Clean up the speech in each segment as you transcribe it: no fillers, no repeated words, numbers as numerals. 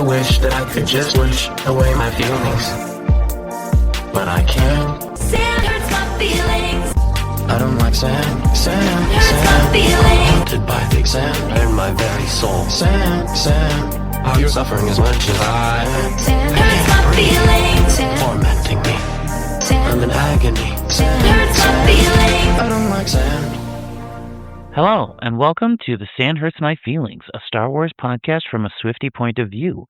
wish that I could just wish away my feelings, but I can't. Sand hurts my feelings. I don't like sand. Hurts my feelings. Haunted by big sand in my very soul. Sand. How you're suffering as much as I am. Sand hurts my feelings. Tormenting me. I'm in agony. Sand hurts my feelings. I don't like sand. Hello, and welcome to The Sand Hurts My Feelings, a Star Wars podcast from a Swiftie point of view.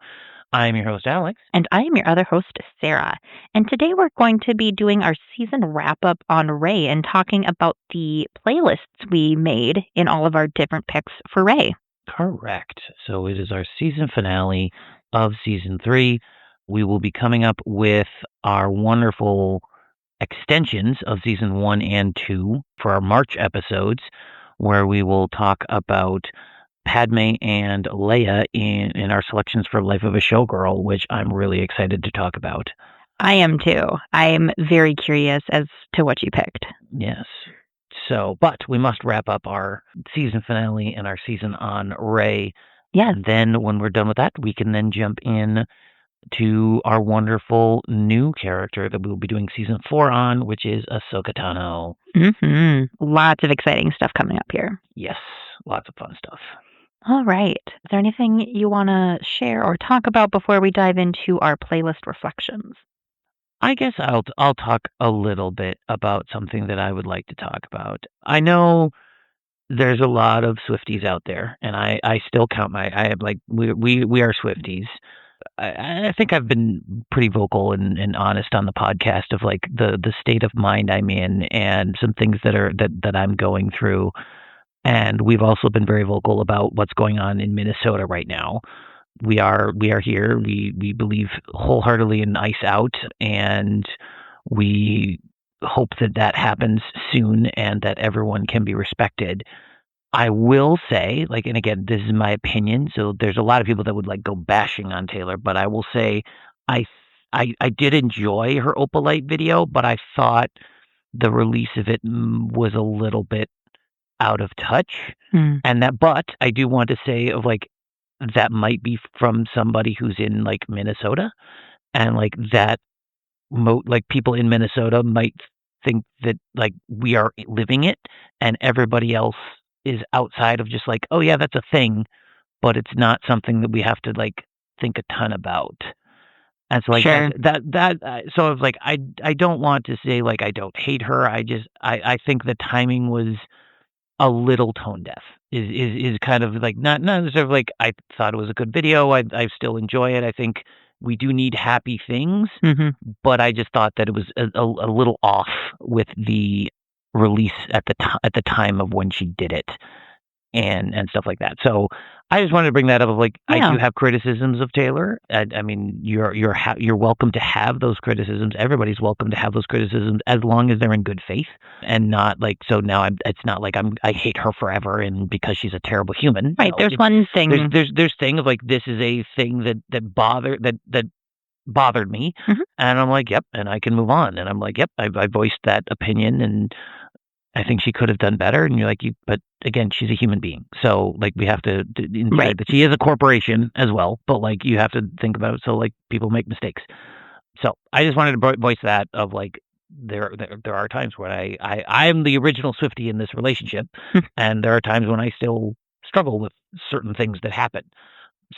I am your host, Alex. And I am your other host, Sarah. And today we're going to be doing our season wrap-up on Rey and talking about the playlists we made in all of our different picks for Rey. Correct. So it is our season finale of Season 3. We will be coming up with our wonderful extensions of Season 1 and 2 for our March episodes, where we will talk about Padme and Leia in our selections for Life of a Showgirl, which I'm really excited to talk about. I am too. I'm very curious as to what you picked. Yes. So, but we must wrap up our season finale and our season on Rey. Yes. And then when we're done with that, we can then jump in to our wonderful new character that we'll be doing season 4 on, which is Ahsoka Tano. Mm-hmm. Lots of exciting stuff coming up here. Yes, lots of fun stuff. All right. Is there anything you want to share or talk about before we dive into our playlist reflections? I guess I'll talk a little bit about something that I would like to talk about. I know there's a lot of Swifties out there, and I still count we are Swifties. I think I've been pretty vocal and honest on the podcast of like the state of mind I'm in and some things that I'm going through. And we've also been very vocal about what's going on in Minnesota right now. We are here. We believe wholeheartedly in Ice Out, and we hope that happens soon and that everyone can be respected. I will say, and again, this is my opinion, so there's a lot of people that would go bashing on Taylor, but I will say I did enjoy her Opalite video, but I thought the release of it was a little bit out of touch. But I do want to say that might be from somebody who's in Minnesota, and that people in Minnesota might think that we are living it and everybody else is outside of just oh yeah, that's a thing, but it's not something that we have to think a ton about. And so sure. So I was I don't want to say I don't hate her. I think the timing was a little tone deaf. Is kind of not necessarily I thought it was a good video. I still enjoy it. I think we do need happy things, but I just thought that it was a little off with the release at the time of when she did it and stuff like that. So I just wanted to bring that up of I do have criticisms of Taylor. I mean, you're welcome to have those criticisms. Everybody's welcome to have those criticisms as long as they're in good faith and not so now it's not I hate her forever and because she's a terrible human. Right. There's one thing. There's thing of this is a thing that bothered me, and I'm yep, and I can move on, and I'm yep, I voiced that opinion, and I think she could have done better, and you're but again, she's a human being, so we have to right. That she is a corporation as well, but you have to think about it. So people make mistakes, so I just wanted to voice that of there are times when I'm the original Swiftie in this relationship, and there are times when I still struggle with certain things that happen.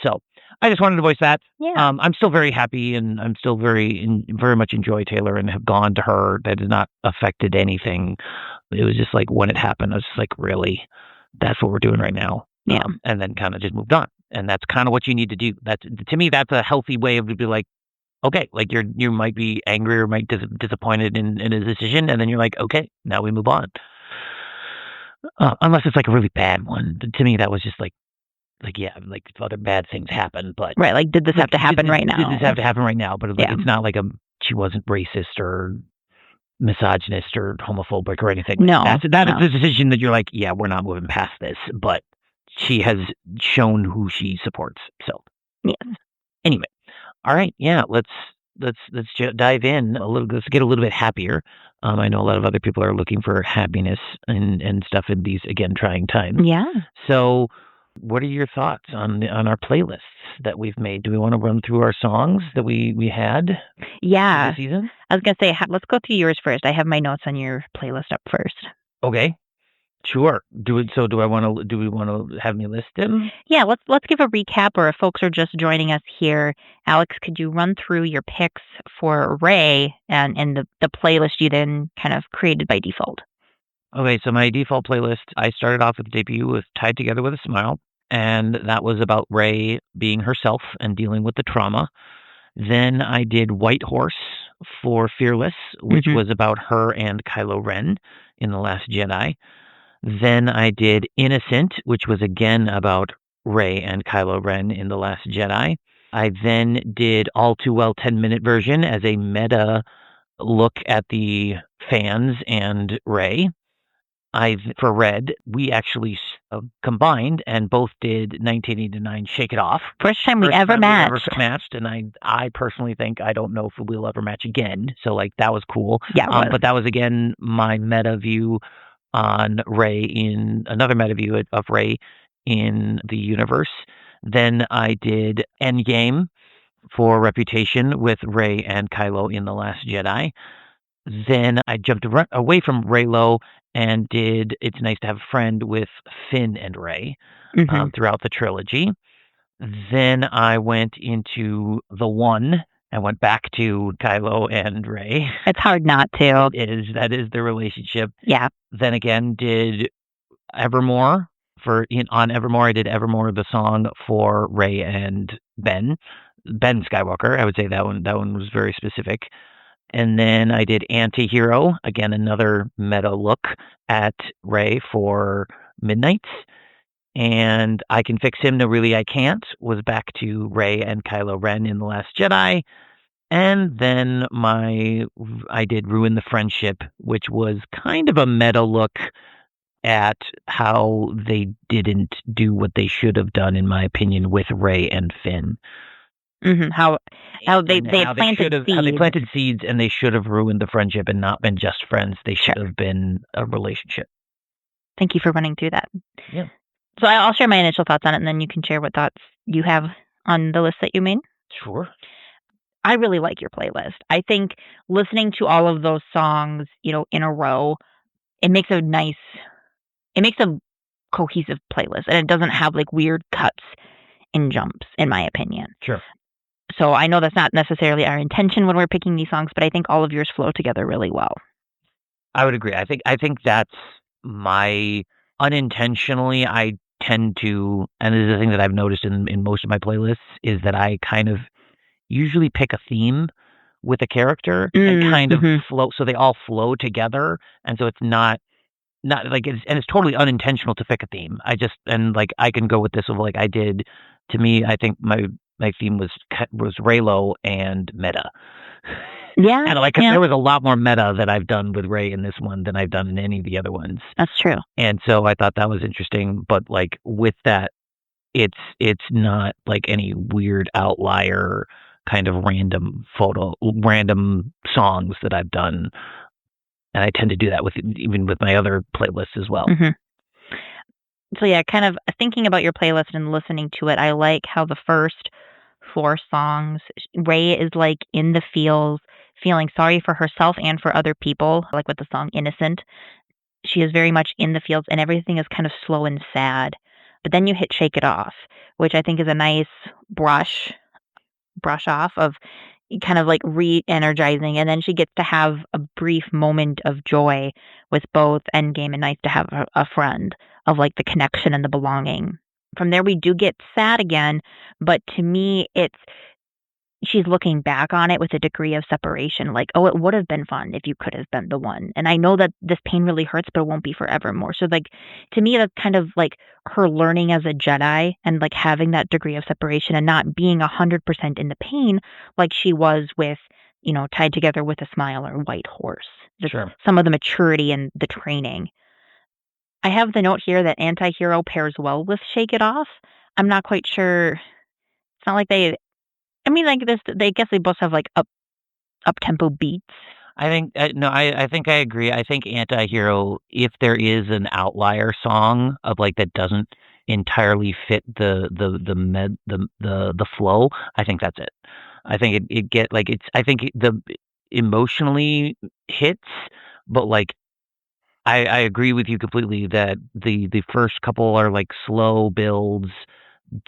So I just wanted to voice that. Yeah. I'm still very happy, and I'm still very much enjoy Taylor and have gone to her. That has not affected anything. It was just when it happened, I was just really, that's what we're doing right now. Yeah. And then kind of just moved on. And that's kind of what you need to do. To me, that's a healthy way of to be okay, you might be angry or might disappointed in a decision, and then you're okay, now we move on. Unless it's a really bad one. To me, that was just other bad things happen, but right, did this have to happen right now? Did this have to happen right now? But it's not she wasn't racist or misogynist or homophobic or anything. No, that's a decision that you're yeah, we're not moving past this. But she has shown who she supports. So yes. Anyway, all right, yeah, let's dive in a little. Let's get a little bit happier. I know a lot of other people are looking for happiness and stuff in these trying times. Yeah. So What are your thoughts on our playlists that we've made? Do we want to run through our songs that we had Yeah. this season? I was going to say, let's go through yours first. I have my notes on your playlist up first. Okay. Sure. Do we want to have me list them? Yeah, let's give a recap, or if folks are just joining us here, Alex, could you run through your picks for Ray and the playlist you then kind of created by default? Okay, so my default playlist, I started off with the debut with Tied Together with a Smile, and that was about Ray being herself and dealing with the trauma. Then I did White Horse for Fearless, which was about her and Kylo Ren in The Last Jedi. Then I did Innocent, which was again about Rey and Kylo Ren in The Last Jedi. I then did All Too Well 10-minute version as a meta look at the fans and Rey. For Red, we actually combined and both did 1989 Shake It Off. First time we ever matched. And I personally think, I don't know if we'll ever match again. So that was cool. Yeah, but that was again my meta view on Rey in another meta view of Rey in the universe. Then I did Endgame for Reputation with Rey and Kylo in The Last Jedi. Then I jumped away from Reylo and did It's Nice to Have a Friend with Finn and Rey throughout the trilogy. Then I went into The One and went back to Kylo and Rey. It's hard not to. That is the relationship. Yeah. Then again, did Evermore on Evermore. I did Evermore, the song for Rey and Ben Skywalker. I would say that one was very specific. And then I did Anti-Hero, again another meta look at Rey for Midnights. And I Can Fix Him, No Really I Can't was back to Rey and Kylo Ren in The Last Jedi. And then I did Ruin the Friendship, which was kind of a meta look at how they didn't do what they should have done, in my opinion, with Rey and Finn. How they planted seeds, and they should have ruined the friendship and not been just friends. They should have been a relationship. Thank you for running through that. Yeah. So I'll share my initial thoughts on it, and then you can share what thoughts you have on the list that you made. Sure. I really like your playlist. I think listening to all of those songs, in a row, it makes a cohesive playlist, and it doesn't have weird cuts and jumps, in my opinion. Sure. So I know that's not necessarily our intention when we're picking these songs, but I think all of yours flow together really well. I would agree. I think that's unintentionally, I tend to, and this is the thing that I've noticed in most of my playlists, is that I kind of usually pick a theme with a character and kind of flow, so they all flow together, and so it's not it's totally unintentional to pick a theme. I can go with this of I did. To me, I think my theme was Reylo and meta. Yeah, and there was a lot more meta that I've done with Rey in this one than I've done in any of the other ones. That's true. And so I thought that was interesting. But with that, it's not any weird outlier kind of random songs that I've done. And I tend to do that even with my other playlists as well. So yeah, kind of thinking about your playlist and listening to it, I like how the first 4 songs, Rey is in the feels, feeling sorry for herself and for other people, like with the song Innocent. She is very much in the feels, and everything is kind of slow and sad. But then you hit Shake It Off, which I think is a nice brush off of kind of re-energizing, and then she gets to have a brief moment of joy with both Endgame and Nice to Have a Friend, of the connection and the belonging. From there we do get sad again, but to me she's looking back on it with a degree of separation, oh, it would have been fun if you could have been the one, and I know that this pain really hurts, but it won't be forevermore. So to me, that's kind of her learning as a Jedi, and having that degree of separation and not being 100% in the pain like she was with Tied Together with a Smile or White Horse. Sure. Some of the maturity and the training. I have the note here that Anti-Hero pairs well with Shake It Off. I'm not quite sure. It's not they I guess they both have up-tempo beats. I think I think I agree. I think Anti-Hero, if there is an outlier song of that doesn't entirely fit the flow, I think that's it. I think I think the emotionally hits, but like I agree with you completely that the first couple are like slow builds.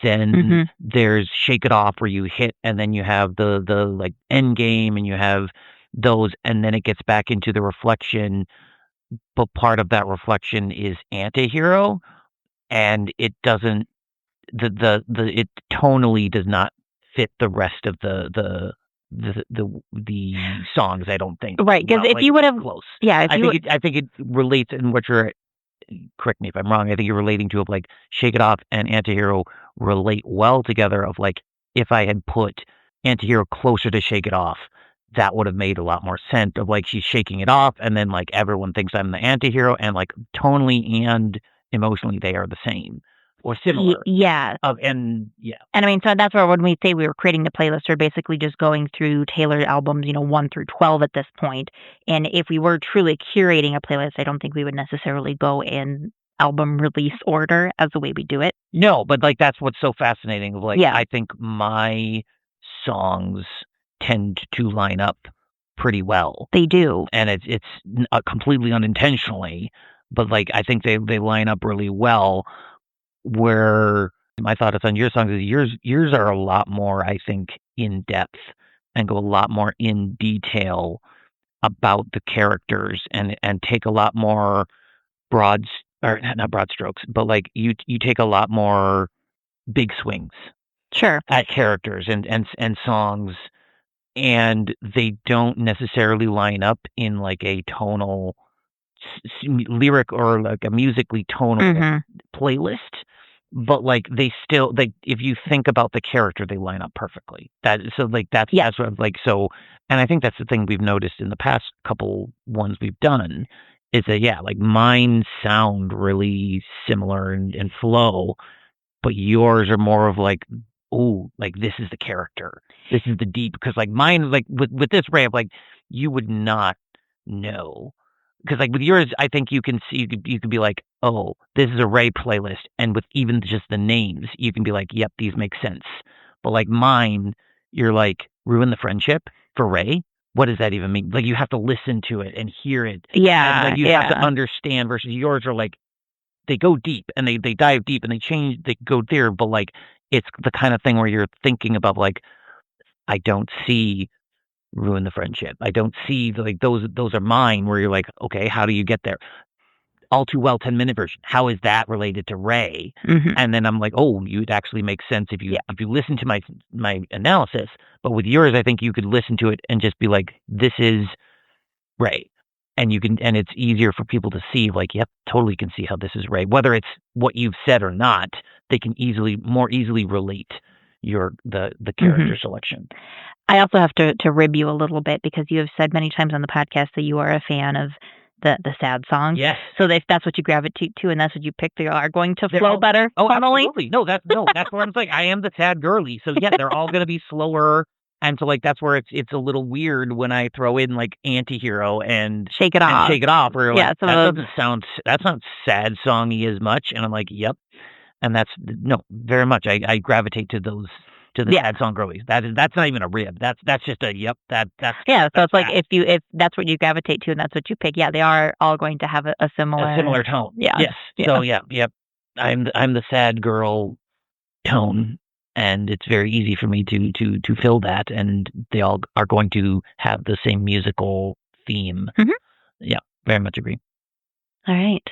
Then Mhm. there's Shake It Off where you hit, and then you have the like end game, and you have those, and then it gets back into the reflection. But part of that reflection is Antihero, and it doesn't it tonally does not fit the rest of the songs. I don't think. Right, because Well, if like, you would have, close. yeah, if you, I think it relates in what you're. Correct me if I'm wrong. I think you're relating to of like Shake It Off and Antihero relate well together. Of like if I had put Antihero closer to Shake It Off, that would have made a lot more sense. Of like she's shaking it off, and then like everyone thinks I'm the Antihero, and like tonally and emotionally they are the same or similar. yeah. And And I mean, so that's where when we say we were creating the playlist, we're basically just going through tailored albums, 1 through 12 at this point. And if we were truly curating a playlist, I don't think we would necessarily go in album release order as the way we do it. No, but like that's what's so fascinating. Of like, Yeah. I think my songs tend to line up pretty well, They do. and it's completely unintentionally, but like I think they line up really well. Where my thoughts on your songs is yours are a lot more, I think, in depth and go a lot more in detail about the characters and take a lot more broad or not broad strokes, but like you take a lot more big swings Sure. at characters and songs, and they don't necessarily line up in like a tonal lyric or like a musically tonal Mhm. playlist, but like they still like if you think about the character, they line up perfectly. Yeah. That's what like so, and I think that's the thing we've noticed in the past couple ones we've done is that yeah, like mine sound really similar and flow, but yours are more of like, oh, like this is the character. This is the deep because like mine like with this Ray of like you would not know because like with yours I think you can see you could be like, oh, this is a Ray playlist, and with even just the names you can be like, yep, these make sense. But like mine, you're like ruin the friendship for Ray. What does that even mean? Like you have to listen to it and hear it. Yeah. And like you have to yeah. understand versus yours are like they go deep and they dive deep and they go there, but like it's the kind of thing where you're thinking about like I don't see ruin the friendship. I don't see like those are mine where you're like, okay, how do you get there? All too well 10-minute version. How is that related to Ray? Mhm. And then I'm like, oh, you'd actually make sense if you Yeah. if you listen to my analysis. But with yours, I think you could listen to it and just be like, this is Ray. And you can, and it's easier for people to see, like, yep, totally can see how this is Ray. Whether it's what you've said or not, they can more easily relate the character selection. I also have to rib you a little bit because you have said many times on the podcast that you are a fan of the sad songs. Yes. So if that's what you gravitate to and that's what you pick, they are going to They're flow all- better Oh, tonally. absolutely. No, that's where I'm like, I am the sad girly. So yeah, they're all gonna be slower. And so like that's where it's a little weird when I throw in like Antihero and Shake it off. Shake It Off, where Yeah, like, some that of doesn't sound that's not sad songy as much. And I'm like, yep. And that's no, very much. I gravitate to those to the Yeah. sad song girlies. That's not even a rib. That's just a yep. That's Yeah, so that's it's like that. if that's what you gravitate to and that's what you pick, yeah, they are all going to have a similar tone. Yeah. Yes. Yeah. So yeah, yep. I'm the sad girl tone, and it's very easy for me to fill that, and they all are going to have the same musical theme. Mhm. Yeah, very much agree. All right.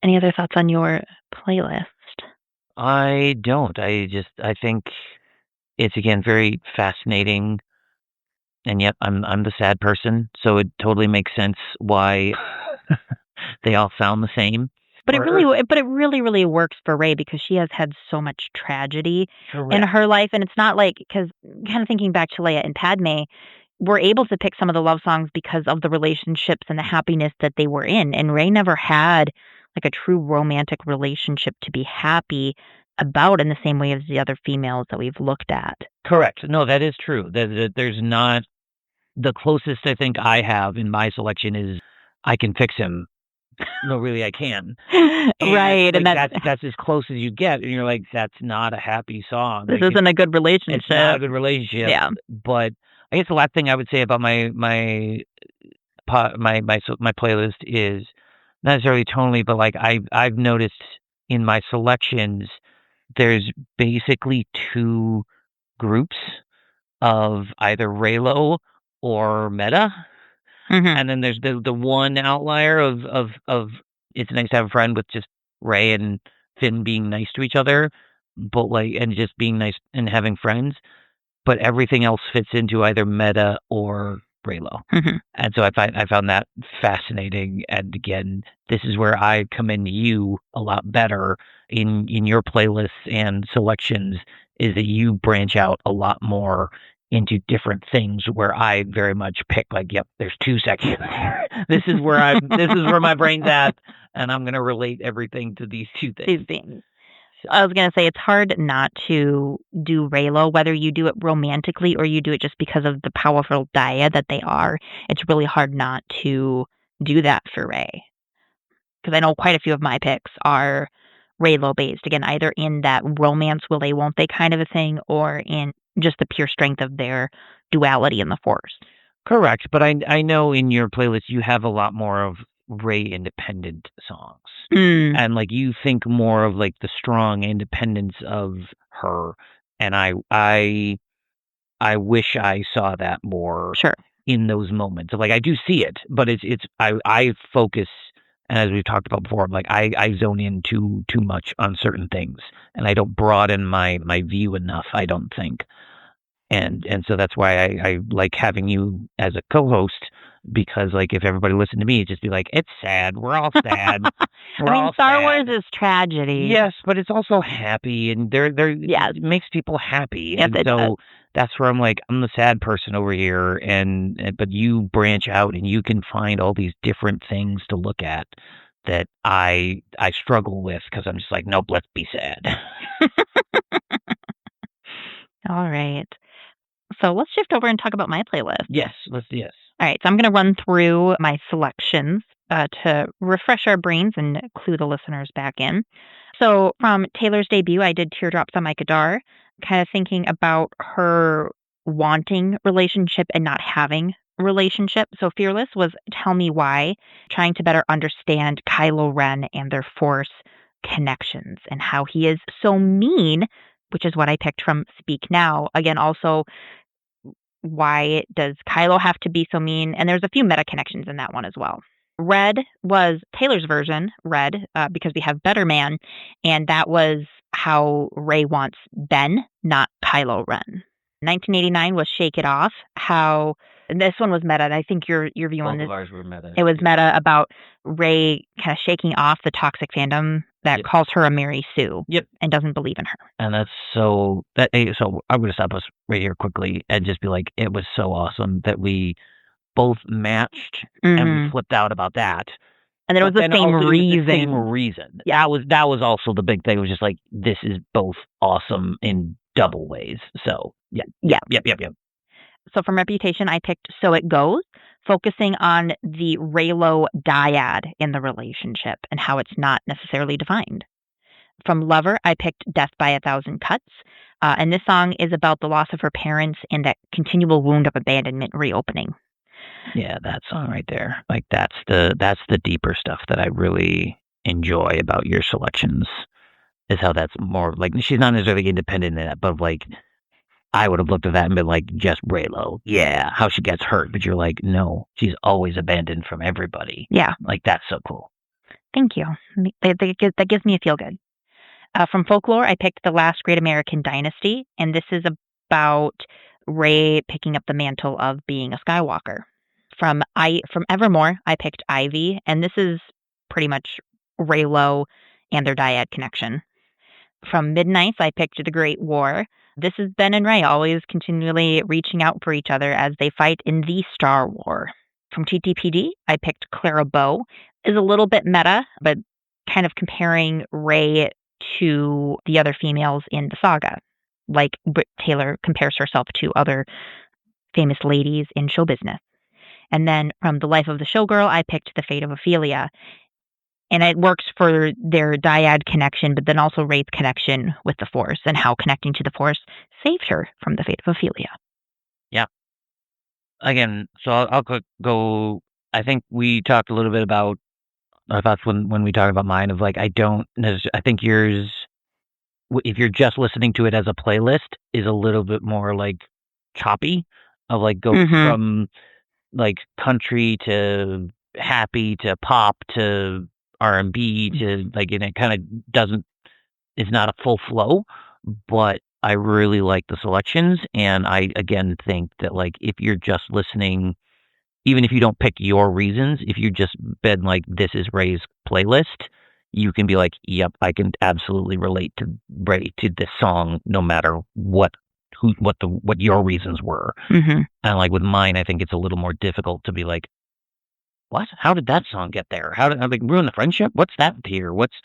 Any other thoughts on your playlist? I don't. I think it's again very fascinating, and yet I'm the sad person, so it totally makes sense why they all sound the same. But it really works for Ray because she has had so much tragedy in Correct. her life, and it's not like because kind of thinking back to Leia and Padme, we're able to pick some of the love songs because of the relationships and the happiness that they were in, and Ray never had like a true romantic relationship to be happy about in the same way as the other females that we've looked at. Correct. No, that is true. There's not the closest I think I have in my selection is I can fix him no, really, I can. Right, and like, that's as close as you get, and you're like, that's not a happy song. this Like, isn't a good it's not a relationship. good relationship. Yeah. But I guess the last thing I would say about my playlist is not necessarily tonally, but like I've noticed in my selections, there's basically two groups of either Raylo or Meta, Mhm. and then there's the one outlier of it's nice to have a friend with just Ray and Finn being nice to each other, but like and just being nice and having friends. But everything else fits into either Meta or Raylo. Mhm. And so I found that fascinating. And again, this is where I commend you a lot better in your playlists and selections, is that you branch out a lot more into different things, where I very much pick like, yep, there's two sections here. This is where my brain's at, and I'm gonna relate everything to these two things. These things. I was gonna say it's hard not to do Raylo, whether you do it romantically or you do it just because of the powerful dyad that they are. It's really hard not to do that for Ray, because I know quite a few of my picks are Raylo based. Again, either in that romance will they won't they kind of a thing, or in just the pure strength of their duality in the Force. Correct, but I know in your playlist you have a lot more of Ray independent songs. Mm, And like you think more of like the strong independence of her, and I wish I saw that more sure. in those moments. Like I do see it, but it's I focus, and as we've talked about before, like I zone in too much on certain things, and I don't broaden my view enough, I don't think. And so that's why I like having you as a co-host, because like if everybody listened to me, it'd just be like, it's sad. We're all sad. We're I mean, all Star sad. Wars is tragedy. Yes, but it's also happy, and Yes. it makes people happy. Yes, And it so does. that's where I'm like, I'm the sad person over here, and but you branch out and you can find all these different things to look at that I struggle with, because I'm just like, nope, let's be sad. All right. So let's shift over and talk about my playlist. Yes. All right. So I'm going to run through my selections to refresh our brains and clue the listeners back in. So from Taylor's debut, I did Teardrops on My Guitar, kind of thinking about her wanting relationship and not having a relationship. So Fearless was Tell Me Why, trying to better understand Kylo Ren and their Force connections and how he is so mean, which is what I picked from Speak Now. Again, also, why does Kylo have to be so mean? And there's a few meta connections in that one as well. Red was Taylor's version, Red, because we have Better Man, and that was how Rey wants Ben, not Kylo Ren. 1989 was Shake It Off, how and this one was meta, and I think your view on Both this. of ours were meta. It was meta about Rey kind of shaking off the toxic fandom that Yep. calls her a Mary Sue. Yep. And doesn't believe in her. And that's so I'm going to stop us right here quickly and just be like, it was so awesome that we both matched and we flipped out about that. And then it was But the same also it was reason. the same reason. Yeah. That was also the big thing. It was just like, this is both awesome in double ways. So yeah. Yep. So from Reputation, I picked So It Goes, focusing on the Raylo dyad in the relationship and how it's not necessarily defined. From Lover, I picked Death by a Thousand Cuts. And this song is about the loss of her parents and that continual wound of abandonment reopening. Yeah, that song right there. Like that's the deeper stuff that I really enjoy about your selections, is how that's more like, she's not necessarily independent in that, but like I would have looked at that and been like, just Raylo. Yeah, how she gets hurt. But you're like, no, she's always abandoned from everybody. Yeah. Like, that's so cool. Thank you. That gives me a feel good. From Folklore, I picked The Last Great American Dynasty, and this is about Rey picking up the mantle of being a Skywalker. From Evermore, I picked Ivy, and this is pretty much Raylo and their dyad connection. From Midnights, I picked The Great War. This is Ben and Rey always continually reaching out for each other as they fight in the Star War. From TTPD, I picked Clara Bow. Is a little bit meta, but kind of comparing Rey to the other females in the saga. Like Taylor compares herself to other famous ladies in show business. And then from The Life of the Showgirl, I picked The Fate of Ophelia. And it works for their dyad connection, but then also Ray's connection with the Force and how connecting to the Force saved her from the fate of Ophelia. Again, so I'll go. I think we talked a little bit about our thoughts when we talked about mine of like I think yours, if you're just listening to it as a playlist, is a little bit more like choppy of like go from like country to happy to pop to R&B to like, and it kind of it's not a full flow, but I really like the selections. And I, again, think that like, if you're just listening, even if you don't pick your reasons, if you just been like, this is Ray's playlist, you can be like, yep, I can absolutely relate to Ray to this song, no matter what your reasons were. And like with mine, I think it's a little more difficult to be like, what? How did that song get there? How did I like ruin the friendship? What's that here? What's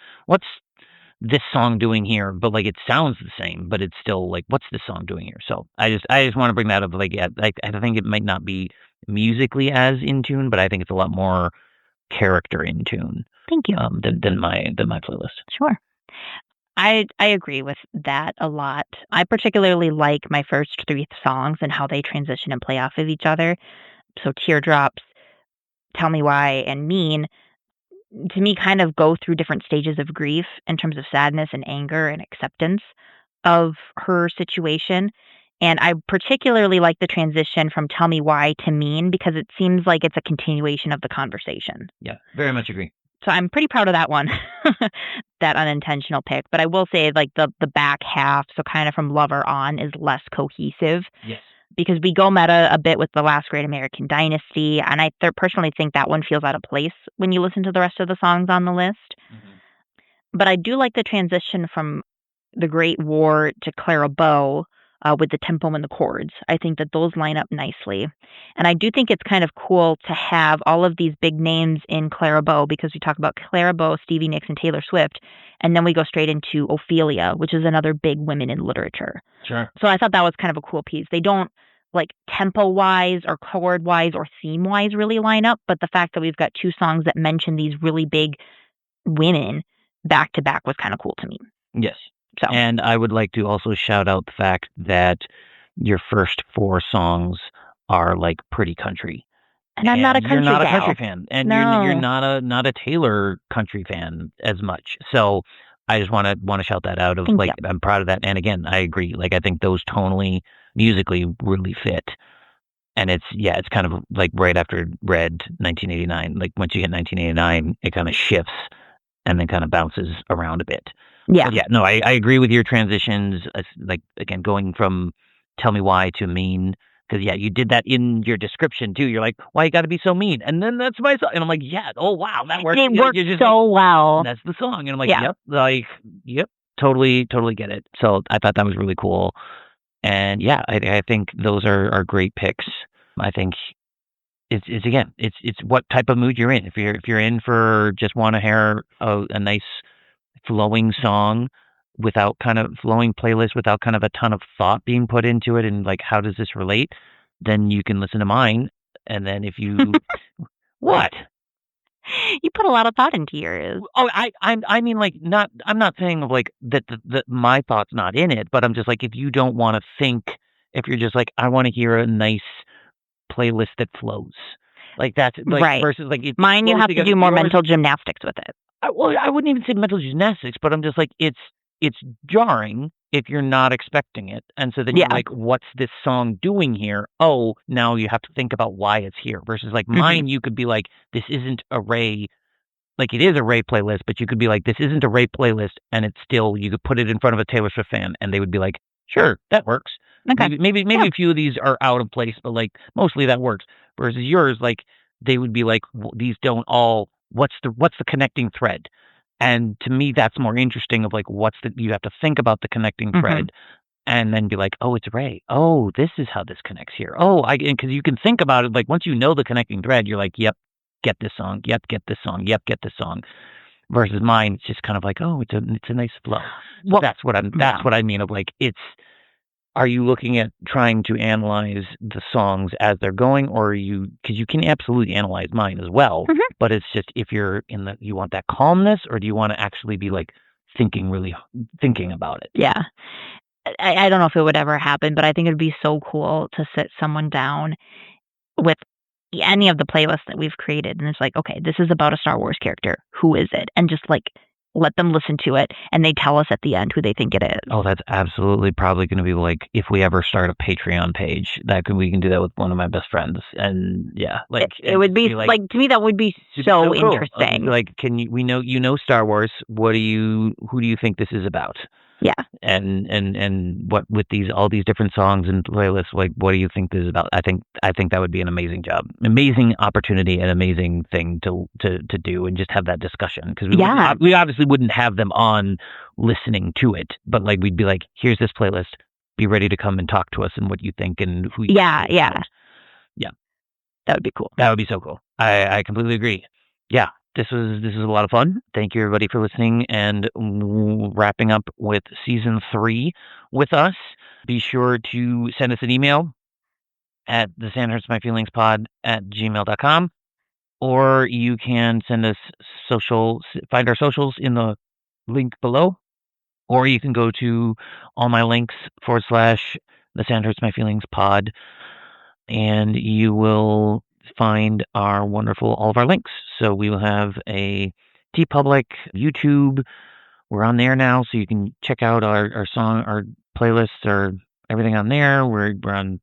this song doing here? But like, it sounds the same, but it's still like, what's this song doing here? So I just want to bring that up. Like, yeah, I think it might not be musically as in tune, but I think it's a lot more character in tune. Thank you. Than my playlist. Sure. I agree with that a lot. I particularly like my first 3 songs and how they transition and play off of each other. So Teardrops, Tell Me Why, and Mean, to me, kind of go through different stages of grief in terms of sadness and anger and acceptance of her situation. And I particularly like the transition from Tell Me Why to Mean because it seems like it's a continuation of the conversation. Yeah, very much agree. So I'm pretty proud of that one, that unintentional pick. But I will say, like, the back half, so kind of from Lover on, is less cohesive. Yes. Because we go meta a bit with the Last Great American Dynasty, and I personally think that one feels out of place when you listen to the rest of the songs on the list. But I do like the transition from the Great War to Clara Bow with the tempo and the chords. I think that those line up nicely. And I do think it's kind of cool to have all of these big names in Clara Bow because we talk about Clara Bow, Stevie Nicks, and Taylor Swift. And then we go straight into Ophelia, which is another big women in literature. Sure. So I thought that was kind of a cool piece. They don't, like, tempo-wise or chord-wise or theme-wise really line up, but the fact that we've got 2 songs that mention these really big women back-to-back was kind of cool to me. Yes. So. And I would like to also shout out the fact that your first 4 songs are like pretty country. And I'm not a country You're not gal. a country fan, and No. you're not a Taylor country fan as much. So I just want to shout that out. Of Thank like, you. I'm proud of that. And again, I agree. Like, I think those tonally, musically, really fit. And it's kind of like right after Red 1989. Like once you hit 1989, it kind of shifts and then kind of bounces around a bit. Yeah. But yeah, no, I agree with your transitions. Like, again, going from Tell Me Why to Mean, because yeah, you did that in your description too. You're like, why you got to be so mean? And then that's my song. And I'm like, yeah, oh wow, that works. And it Yeah, worked you're just so like, well. that's the song. And I'm like, Yeah. yep, totally get it. So I thought that was really cool. And yeah, I think those are great picks. I think it's what type of mood you're in. If you're in for just want to hear a nice flowing song without kind of flowing playlist without kind of a ton of thought being put into it and like how does this relate, then you can listen to mine. And then if you what? You put a lot of thought into yours. Oh, I mean, like, not. I'm not saying like that my thought's not in it, but I'm just like, if you don't want to think, if you're just like, I want to hear a nice playlist that flows, like that's like Right. versus like Mine, you flows have together. to do more Yours- mental gymnastics with it. I wouldn't even say mental gymnastics, but I'm just like, it's jarring if you're not expecting it, and so then Yeah. you're like, what's this song doing here? Oh, now you have to think about why it's here. Versus like mine, you could be like, this isn't a Ray. Like, it is a Ray playlist, but you could be like, this isn't a Ray playlist, and it's still, you could put it in front of a Taylor Swift fan, and they would be like, sure, that works. Okay. Maybe Yeah. a few of these are out of place, but like mostly that works. Versus yours, like they would be like, these don't all. What's the connecting thread? And to me, that's more interesting. Of like, you have to think about the connecting thread, and then be like, oh, it's Ray. Oh, this is how this connects here. Oh, because you can think about it. Like once you know the connecting thread, you're like, yep, get this song. Yep, get this song. Yep, get this song. Versus mine, it's just kind of like, oh, it's a nice flow. So Well, that's what I mean of like, it's are you looking at trying to analyze the songs as they're going, or are you, because you can absolutely analyze mine as well, but it's just if you're you want that calmness, or do you want to actually be like thinking about it? Yeah. I don't know if it would ever happen, but I think it'd be so cool to sit someone down with any of the playlists that we've created, and it's like, okay, this is about a Star Wars character. Who is it? And just like let them listen to it, and they tell us at the end who they think it is. Oh, that's absolutely probably going to be like if we ever start a Patreon page, we can do that with one of my best friends, and yeah, like it would be like to me that would be so cool. Interesting. Like, we know Star Wars. Who do you think this is about? Yeah. And what with all these different songs and playlists, like what do you think this is about? I think that would be an amazing job, amazing opportunity, and amazing thing to do, and just have that discussion, because we obviously wouldn't have them on listening to it, but like we'd be like, here's this playlist, be ready to come and talk to us and what you think and who you think. Yeah. That would be cool. That would be so cool. I completely agree. Yeah. This was a lot of fun. Thank you, everybody, for listening and wrapping up with season 3 with us. Be sure to send us an email at thesandhurtsmyfeelingspod@gmail.com, or you can send us find our socials in the link below, or you can go to all my links / the Sand Hurts My Feelings pod, and you will find all of our links. So we will have a TeePublic, YouTube. We're on there now, so you can check out our playlists, or everything on there. We're on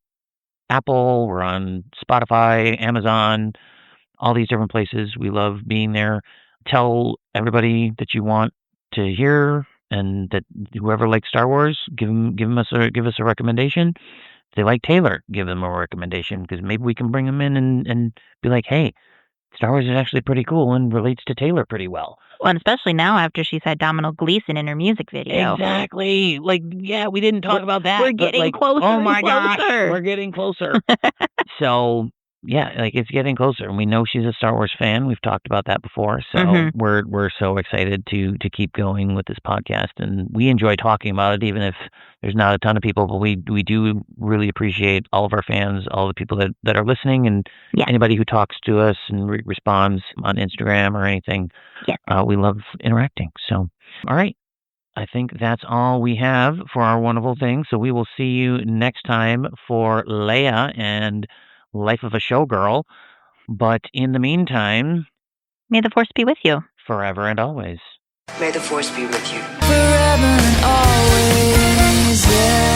Apple, we're on Spotify, Amazon, all these different places. We love being there. Tell everybody that you want to hear, and that whoever likes Star Wars, give us a recommendation. If they like Taylor, give them a recommendation, because maybe we can bring them in and be like, hey, Star Wars is actually pretty cool and relates to Taylor pretty well. Well, and especially now after she's had Domhnall Gleeson in her music video. Exactly. Like, yeah, we didn't talk about that. We're getting closer. Oh my gosh, we're getting closer. So yeah, like it's getting closer, and we know she's a Star Wars fan. We've talked about that before, so we're so excited to keep going with this podcast, and we enjoy talking about it, even if there's not a ton of people. But we do really appreciate all of our fans, all the people that are listening, and anybody who talks to us and responds on Instagram or anything. Yeah. We love interacting. So, all right. I think that's all we have for our wonderful thing. So we will see you next time for Leia and Life of a Showgirl. But in the meantime, may the Force be with you. Forever and always. May the Force be with you. Forever and always, yeah.